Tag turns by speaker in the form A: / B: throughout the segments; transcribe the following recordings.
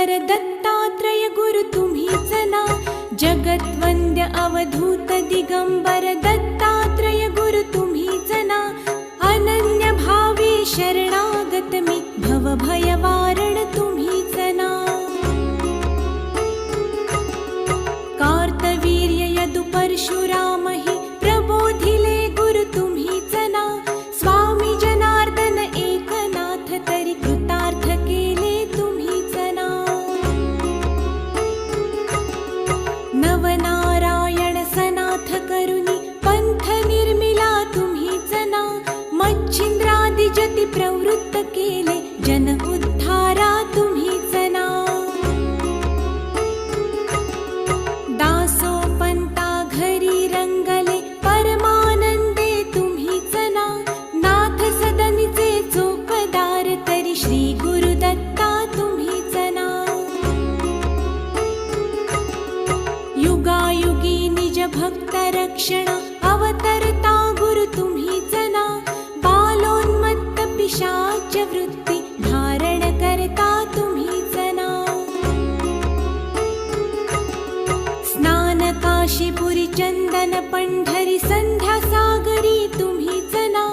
A: दिगंबर दत्तात्रय गुरु तुम्हीच ना. जगद्वंद्य अवधूत दिगंबर दत्तात्रय गुरु तुम्हीच ना. अनन्य भावे शरणागत मी भवभयवारण तुम्हीच ना. कार्तवीर्य यदु परशुराम हि प्रबोधिले गुरु तुम्हीच ना. स्वामी जनार्दन एकनाथ तरी कृतार्थ केले तुम्हीच ना. नवनारायण सनाथ करुणी पंथ निर्मिला तुम्हीच ना. मच्छिंद्रादि जति प्रवृत्त केले जन उद्धारा तुम्हीच ना. दासोपंता घरी रंगले परमानंदे तुम्हीच ना. नाथ सदनीचे चोपदार तरी श्री गुरुदत्ता तुम्हीच ना. युगायुगी निज भक्त रक्षण अवतरता गुरु तुम्हीच ना. बालोन्मत्त पिशाच वृत्ती धारण करता तुम्हीच ना. स्नान काशीपुरी चंदन पंढरी संध्या सागरी तुम्हीच ना.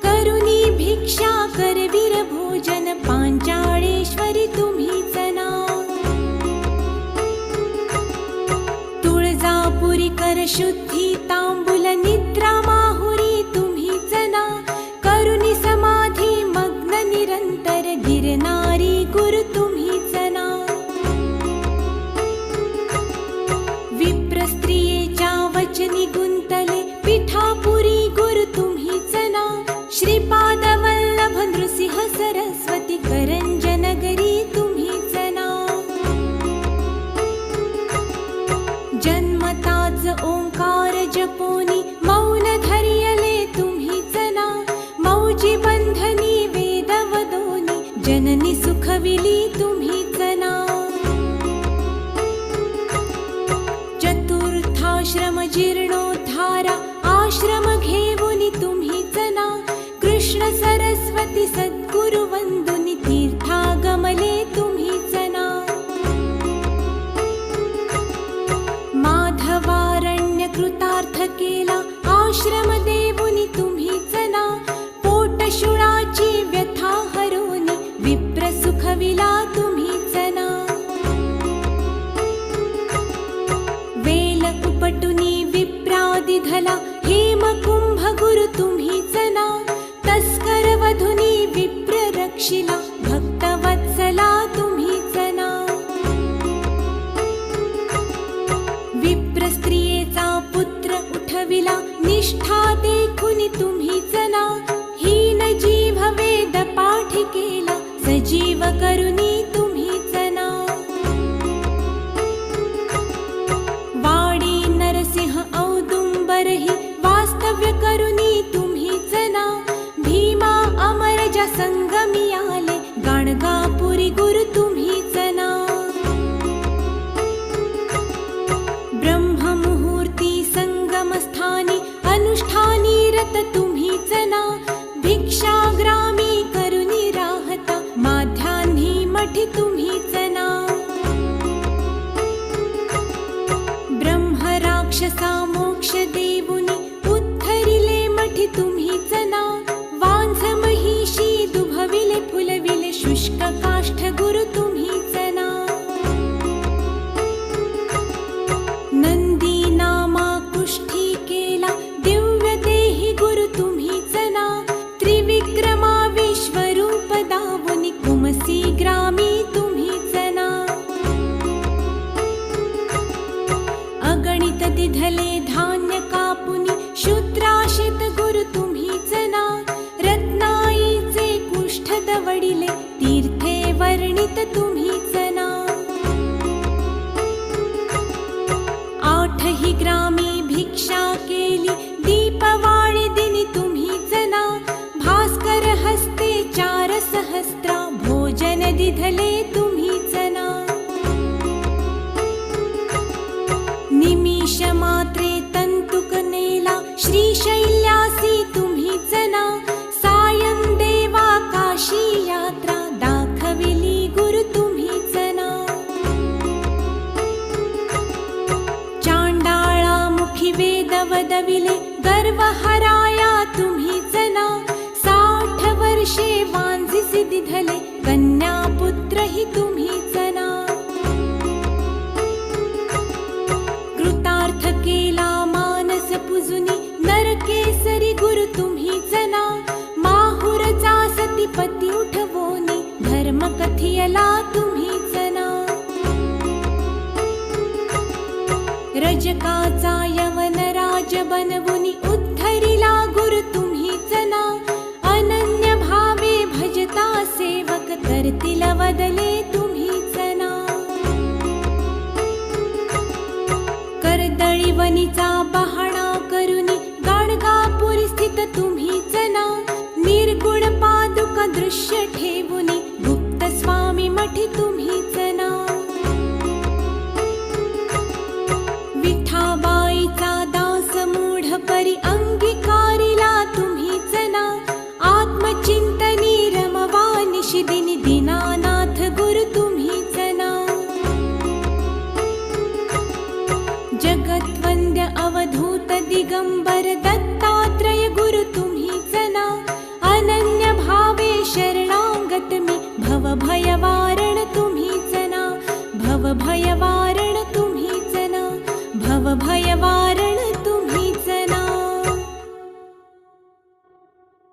A: करुणी भिक्षा करवीर भोजन पांचाळेश्वरी तुम्हीच ना. तुळजापुरी कर शुद्धी तांबूल निद्रा माहुरी तुम्हीच ना. करुणी समाधी मग्न निरंतर गिरनारी गुरु तुम्हीच ना. विप्र स्त्रियेच्या वचनी गुंतले पिठापुरी गुरु तुम्हीच ना. श्रीपाद वल्लभ नृसिंह सरस्वती करंजनगरी तुम्हीच ना. जन्मताच ओंकार जपोनी मौन धरियले तुम्हीच ना. मौजी बंधनी वेद वदोनी जननी सुखविली तुम्हीच ना. चतुर्थाश्रम जीर्णोद्धारा आश्रम घेऊनी तुम्हीच ना. कृष्ण सरस्वती सद्गुरु वंदुनी तीर्थागमले तुम्हीच ना. माधवारण्य कृतार्थ केला आश्रम देऊनी तुम्हीच ना. पोटशुळाची व्यथा हरोनी विप्र सुखविला तुम्हीच ना. वेल उपटुनी विप्रादि धला हेमकुंभ गुरु तुम्हीच ना. तस्कर वधुनी विप्र रक्षिला भक्तवत्सला तुम्हीच ना. विप्र स्त्रियेचा पुत्र उठविला निष्ठा देखुनी तुम्हीच ना. हीन जीव वेद पाठ केला सजीव करुणी तुम्हीच ना. वाडी नरसिंह औदुंबरहि वास्तव्य करुणी तुम्हीच ना. भीमा अमरजा संगमी आले गाणगापुरी गुरु तुम्हीच ना. ब्रह्ममुहूर्ती संगमस्थानी अनुष्ठानी रत तुम्हीच ना. भिक्षाग्रामी करुणी राहता माध्यान्ही मठी तुम्हीच ना. ब्रह्म राक्षसा मोक्ष देऊनी उद्धरिले मठी तुम्हीच ना. वांझ महिषी दुभविले फुलविले शुष्क काष्ठ गुरु तुम्हीच ना. नंदी नामा कुष्ठी केला दिव्य देही गुरु तुम्हीच ना. त्रिविक्रमा विश्वरूप दावुनी कुमसी ग्रामी तुम्हीच ना. अगणित दिधले धान्य कापुनी शूद्राशित गुरु तुम्हीच ना. रत्नाईचे कुष्ठ दवडिले तीर्थे वर्णित तुम्हीच ना. आठही ग्रामी भिक्षा केली दीपवाळी दिनी तुम्हीच ना. भास्कर हस्ते 4 सहस्त्रा भोजन दिधले तुम्हीच ना. निमिष मात्रे तंतुक नेला श्रीशैल्यासी तुम्हीच ना. सायं देवा काशी यात्रा दाखविली गुरु तुम्हीच ना. वदविले गर्व हराया तुम्हीच ना 60 वर्षे वांझिसी दिधले कन्या पुत्र ही तुम्हीच ना कृतार्थ केला मानस पुजुनी नरकेसरी गुरु तुम्हीच ना माहुरचा सतीपती उठवोनी धर्म कथियला तुम्हीच ना रजकाचा यवन राज बनवुनी उद्धरिला गुरु तुम्हीच ना अनन्य भावे भजता सेवक करतील वदले तुम्हीच ना कर्दळीवनीचा बहाणा करुनी गाणगापुरी स्थित तुम्हीच ना निर्गुण पादुका दृश्य ठेवुनी गुप्त स्वामी मठी तुम्हीच ना विठाबाईचा दास मूढ परी अंगीकारिला तुम्हीच ना आत्मचिंतनी रमवा निशिदिनी दीनानाथ गुरु तुम्हीच ना जगत्वंद्य अवधूत दिगंबर दत्तात्रय गुरु तुम्हीच ना अनन्य भावे शरणागत मी भव भय वारण